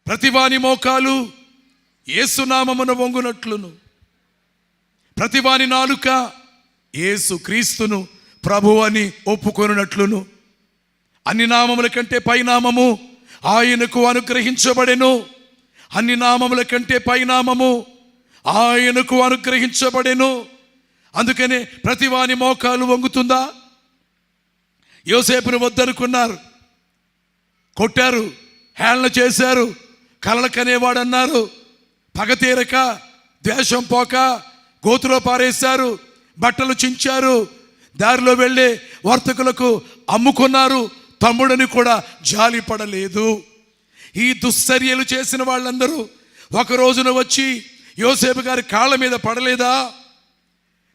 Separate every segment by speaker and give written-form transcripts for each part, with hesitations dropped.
Speaker 1: ప్రతివాని మోకాలు యేసు నామమున వంగునట్లును, ప్రతివాని నాలుక యేసు క్రీస్తును ప్రభు అని ఒప్పుకొనున్నట్లును, అన్ని నామముల కంటే పైనామము ఆయనకు అనుగ్రహించబడెను. అన్ని నామముల కంటే పైనామము ఆయనకు అనుగ్రహించబడెను. అందుకనే ప్రతివాని మోకాలు వంగుతుందా? యోసేపును వద్దనుకున్నారు, కొట్టారు, హేళన చేశారు, కలలు కనేవాడు అన్నారు. పగ తీరక, ద్వేషం పోక గోతులో పారేశారు, బట్టలు చించారు, దారిలో వెళ్ళే వర్తకులకు అమ్ముకున్నారు. తమ్ముడని కూడా జాలి పడలేదు. ఈ దుశ్చర్యలు చేసిన వాళ్ళందరూ ఒక రోజున వచ్చి యోసేపు గారి కాళ్ళ మీద పడలేదా?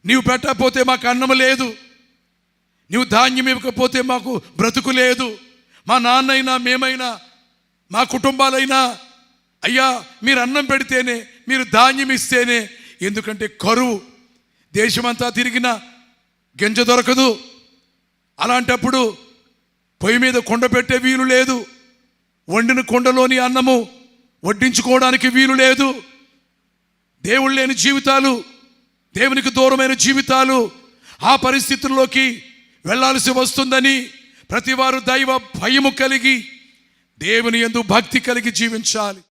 Speaker 1: నీవు పెట్టకపోతే మాకు అన్నం లేదు, నీవు ధాన్యం ఇవ్వకపోతే మాకు బ్రతుకు లేదు, మా నాన్నైనా మేమైనా మా కుటుంబాలైనా అయ్యా మీరు అన్నం పెడితేనే, మీరు ధాన్యం ఇస్తేనే. ఎందుకంటే కరువు, దేశమంతా తిరిగినా గింజ దొరకదు. అలాంటప్పుడు పొయ్యి మీద కుండ పెట్టే వీలు లేదు, వండిన కుండలోని అన్నము వడ్డించుకోవడానికి వీలు లేదు. దేవుడు లేని జీవితాలు, దేవునికి దూరమైన జీవితాలు, ఆ పరిస్థితుల్లోకి వెళ్ళాల్సి వస్తుందని ప్రతివారు దైవ భయము కలిగి, దేవుని యందు భక్తి కలిగి జీవించాలి.